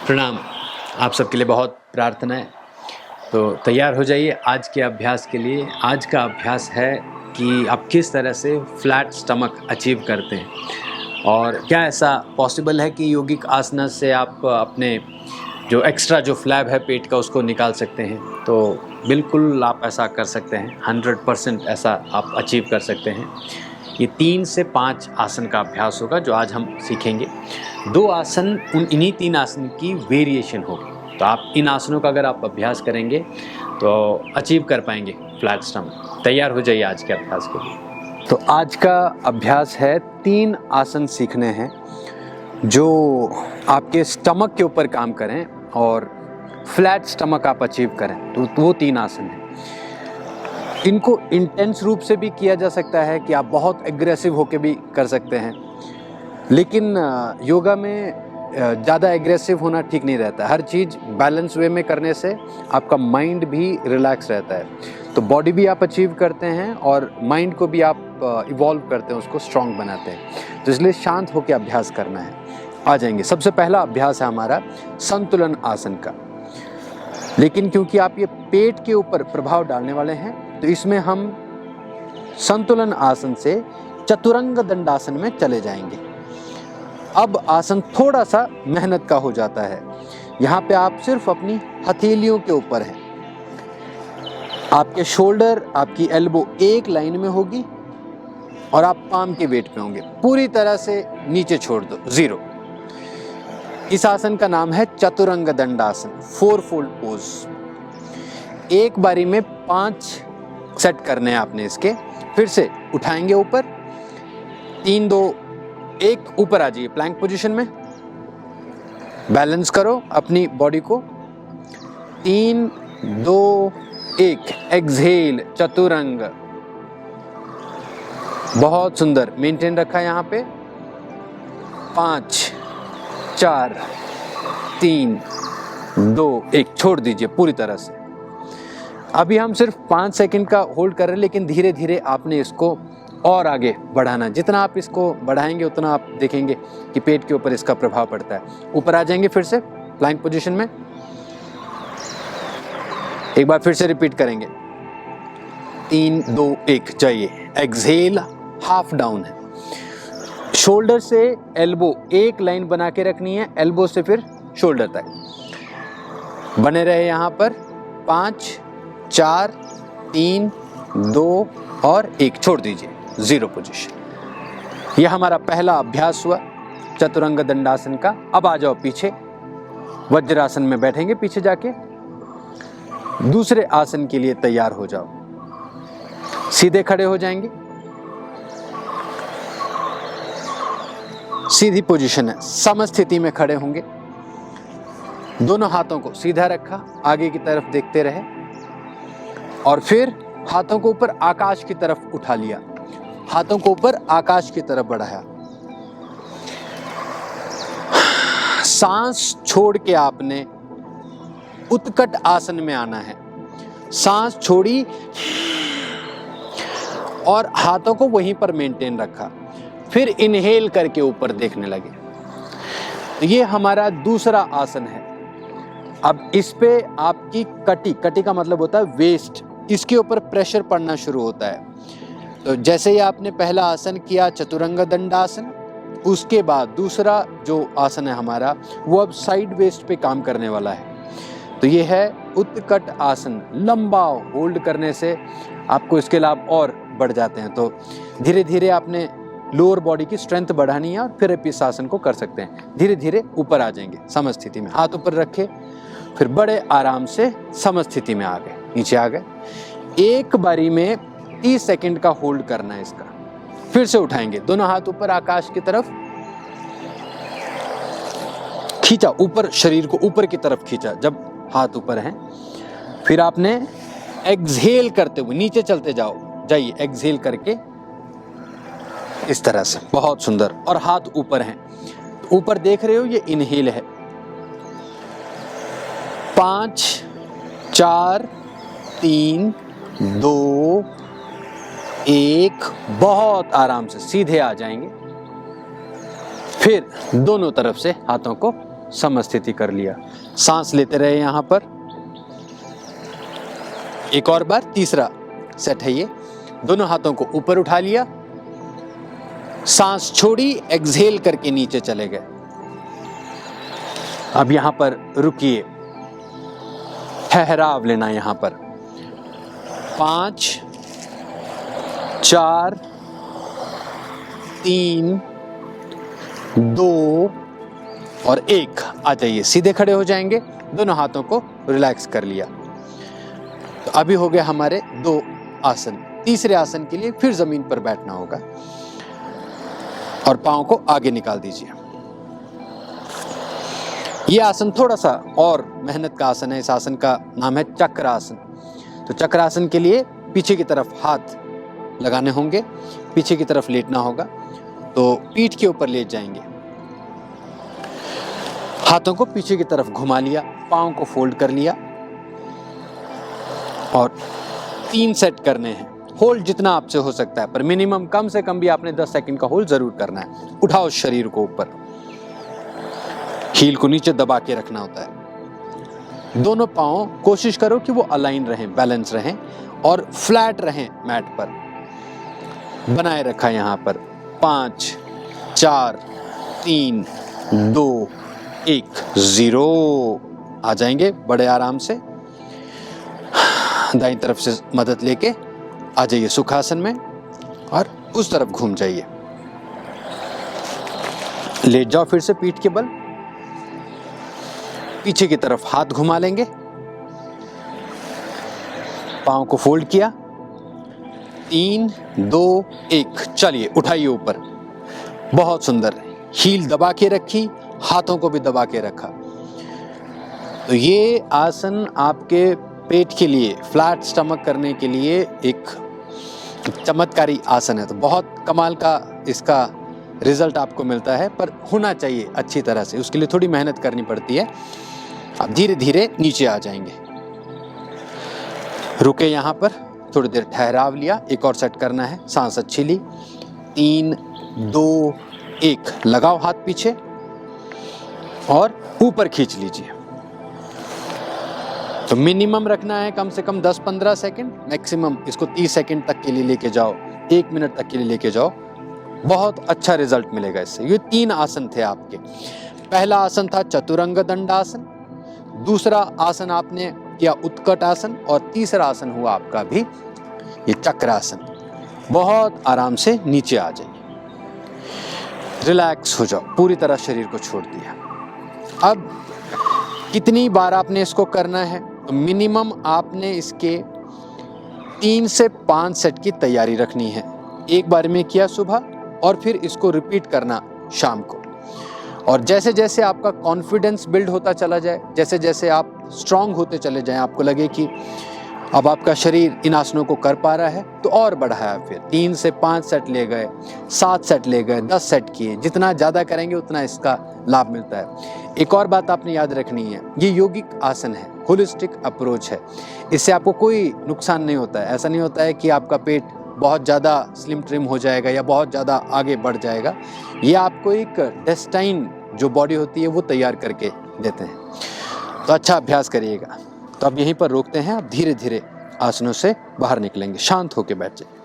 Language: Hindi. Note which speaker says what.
Speaker 1: प्रणाम। आप सबके लिए बहुत प्रार्थना है। तो तैयार हो जाइए आज के अभ्यास के लिए। आज का अभ्यास है कि आप किस तरह से फ्लैट स्टमक अचीव करते हैं और क्या ऐसा पॉसिबल है कि योगिक आसना से आप अपने जो एक्स्ट्रा जो फ्लैब है पेट का उसको निकाल सकते हैं। तो बिल्कुल आप ऐसा कर सकते हैं, 100% ऐसा आप अचीव कर सकते हैं। ये 3 से 5 आसन का अभ्यास होगा जो आज हम सीखेंगे। 2 आसन इन्हीं 3 आसन की वेरिएशन होगी। तो आप इन आसनों का अगर आप अभ्यास करेंगे तो अचीव कर पाएंगे फ्लैट स्टमक। तैयार हो जाइए आज के अभ्यास के लिए। तो आज का अभ्यास है 3 आसन सीखने हैं जो आपके स्टमक के ऊपर काम करें और फ्लैट स्टमक आप अचीव करें। तो वो 3 आसन हैं। इनको इंटेंस रूप से भी किया जा सकता है कि आप बहुत एग्रेसिव होके भी कर सकते हैं, लेकिन योगा में ज़्यादा एग्रेसिव होना ठीक नहीं रहता। हर चीज़ बैलेंस वे में करने से आपका माइंड भी रिलैक्स रहता है। तो बॉडी भी आप अचीव करते हैं और माइंड को भी आप इवॉल्व करते हैं, उसको स्ट्रॉन्ग बनाते हैं। तो इसलिए शांत होकर अभ्यास करना है। आ जाएंगे। सबसे पहला अभ्यास है हमारा संतुलन आसन का। लेकिन क्योंकि आप ये पेट के ऊपर प्रभाव डालने वाले हैं तो इसमें हम संतुलन आसन से चतुरंग दंडासन में चले जाएंगे। अब आसन थोड़ा सा मेहनत का हो जाता है। यहाँ पे आप सिर्फ अपनी हथेलियों के ऊपर हैं। आपके शोल्डर, आपकी एल्बो एक लाइन में होगी और आप पाम के वेट पे होंगे। पूरी तरह से नीचे छोड़ दो, 0। इस आसन का नाम है चतुरंग दंडासन, 4 फोल्ड पोज। एक बारी में 5 सेट करने हैं आपने इसके। फिर से उठाएंगे ऊपर, 3 2 1, ऊपर आ जाइए प्लैंक पोजीशन में। बैलेंस करो अपनी बॉडी को। 3 2 1, एक्सहेल चतुरंग। बहुत सुंदर, मेंटेन रखा यहाँ पे। 5 4 3 2 1, छोड़ दीजिए पूरी तरह से। अभी हम सिर्फ 5 सेकंड का होल्ड कर रहे हैं, लेकिन धीरे धीरे आपने इसको और आगे बढ़ाना। जितना आप इसको बढ़ाएंगे उतना आप देखेंगे कि पेट के ऊपर इसका प्रभाव पड़ता है। ऊपर आ जाएंगे फिर से प्लैंक पोजीशन में। एक बार फिर से रिपीट करेंगे। 3 2 1, जाइए। एक्सहेल, हाफ डाउन है। शोल्डर से एल्बो एक लाइन बना के रखनी है, एल्बो से फिर शोल्डर तक बने रहे यहाँ पर। 5 4 3 2 और 1, छोड़ दीजिए, 0 पोजीशन। यह हमारा पहला अभ्यास हुआ चतुरंग दंडासन का। अब आ जाओ पीछे, वज्रासन में बैठेंगे पीछे जाके। दूसरे आसन के लिए तैयार हो जाओ। सीधे खड़े हो जाएंगे, सीधी पोजीशन है, समस्थिति में खड़े होंगे। दोनों हाथों को सीधा रखा, आगे की तरफ देखते रहे और फिर हाथों को ऊपर आकाश की तरफ उठा लिया। हाथों को ऊपर आकाश की तरफ बढ़ाया। सांस छोड़ के आपने उत्कट आसन में आना है। सांस छोड़ी और हाथों को वहीं पर मेंटेन रखा। फिर इनहेल करके ऊपर देखने लगे। तो ये हमारा दूसरा आसन है। अब इस पे आपकी कटी का मतलब होता है वेस्ट, इसके ऊपर प्रेशर पड़ना शुरू होता है। तो जैसे ही आपने पहला आसन किया चतुरंग दंडासन, उसके बाद दूसरा जो आसन है हमारा वो अब साइड वेस्ट पे काम करने वाला है। तो ये है उत्कट आसन। लंबा होल्ड करने से आपको इसके लाभ और बढ़ जाते हैं। तो धीरे धीरे आपने लोअर बॉडी की स्ट्रेंथ बढ़ानी है और फिर इस आसन को कर सकते हैं। धीरे धीरे ऊपर आ जाएंगे समस्थिति में। हाथ ऊपर रखे, फिर बड़े आराम से समस्थिति में आ गए, नीचे आ गए। एक बारी में 30 सेकंड का होल्ड करना है इसका। फिर से उठाएंगे, दोनों हाथ ऊपर आकाश की तरफ खींचा, ऊपर शरीर को ऊपर की तरफ खींचा जब हाथ ऊपर हैं। फिर आपने एक्सहेल करते हुए नीचे चलते जाइए, एक्सहेल करके इस तरह से। बहुत सुंदर। और हाथ ऊपर हैं, तो ऊपर देख रहे हो, ये इनहेल है। 5 4 3 2 1, बहुत आराम से सीधे आ जाएंगे। फिर दोनों तरफ से हाथों को समस्थिति कर लिया। सांस लेते रहे यहाँ पर। एक और बार, तीसरा सेट है ये। दोनों हाथों को ऊपर उठा लिया, सांस छोड़ी, एक्सहेल करके नीचे चले गए। अब यहां पर रुकिए, ठहराव लेना यहां पर। 5 4 3 2 और 1। आ जाइए, सीधे खड़े हो जाएंगे। दोनों हाथों को रिलैक्स कर लिया। तो अभी हो गए हमारे 2 आसन। तीसरे आसन के लिए फिर जमीन पर बैठना होगा और पांव को आगे निकाल दीजिए। यह आसन थोड़ा सा और मेहनत का आसन है। इस आसन का नाम है चक्रासन। तो चक्रासन के लिए पीछे की तरफ हाथ लगाने होंगे, पीछे की तरफ लेटना होगा। तो पीठ के ऊपर लेट जाएंगे, हाथों को पीछे की तरफ घुमा लिया, पांव को फोल्ड कर लिया और 3 सेट करने हैं। होल्ड जितना आपसे हो सकता है, पर मिनिमम कम से कम भी आपने 10 सेकंड का होल्ड जरूर करना है। उठाओ शरीर को ऊपर, हील को नीचे दबा के रखना होता है। दोनों पांव कोशिश करो कि वो अलाइन रहें, बैलेंस रहें और फ्लैट रहें मैट पर। बनाए रखा यहां पर 5 4 3 2 1 0। आ जाएंगे बड़े आराम से। दाईं तरफ से मदद लेके आ जाइए सुखासन में और उस तरफ घूम जाइए। लेट जाओ फिर से पीठ के बल, पीछे की तरफ हाथ घुमा लेंगे, पांव को फोल्ड किया। 3 2 1। चलिए उठाइए ऊपर। बहुत सुंदर। हील दबा के रखी, हाथों को भी दबा के रखा। तो ये आसन आपके पेट के लिए, फ्लैट स्टमक करने के लिए एक चमत्कारी आसन है। तो बहुत कमाल का इसका रिजल्ट आपको मिलता है, पर होना चाहिए अच्छी तरह से। उसके लिए थोड़ी मेहनत करनी पड़ती है। अब धीरे धीरे नीचे आ जाएंगे। रुके यहाँ पर, थोड़ी देर ठहराव लिया। एक और सेट करना है। सांस अच्छी ली। 3 2 1। लगाओ हाथ पीछे और ऊपर खींच लीजिए। तो मिनिमम रखना है कम से कम 10-15 सेकंड, मैक्सिमम इसको 30 सेकंड तक के लिए लेके जाओ, 1 मिनट तक के लिए लेके जाओ। बहुत अच्छा रिजल्ट मिलेगा इससे। ये 3 आसन थे आपके। पहला आसन था चतुरंग दंडासन, दूसरा आसन आपने किया उत्कट आसन और तीसरा आसन हुआ आपका भी ये चक्रासन। बहुत आराम से नीचे आ जाइए, रिलैक्स हो जाओ, पूरी तरह शरीर को छोड़ दिया। अब कितनी बार आपने इसको करना है? तो मिनिमम आपने इसके 3 से 5 सेट की तैयारी रखनी है। एक बार में किया सुबह और फिर इसको रिपीट करना शाम को। और जैसे जैसे आपका कॉन्फिडेंस बिल्ड होता चला जाए, जैसे जैसे आप स्ट्रांग होते चले जाएं, आपको लगे कि अब आपका शरीर इन आसनों को कर पा रहा है, तो और बढ़ाया। फिर 3 से 5 सेट ले गए, 7 सेट ले गए, 10 सेट किए। जितना ज़्यादा करेंगे उतना इसका लाभ मिलता है। एक और बात आपने याद रखनी है, ये योगिक आसन है, होलिस्टिक अप्रोच है। इससे आपको कोई नुकसान नहीं होता है। ऐसा नहीं होता है कि आपका पेट बहुत ज़्यादा स्लिम ट्रिम हो जाएगा या बहुत ज़्यादा आगे बढ़ जाएगा। ये आपको एक डेस्टाइन जो बॉडी होती है वो तैयार करके देते हैं। तो अच्छा अभ्यास करिएगा। तो अब यहीं पर रोकते हैं। अब धीरे धीरे आसनों से बाहर निकलेंगे। शांत होकर बैठ जाइए।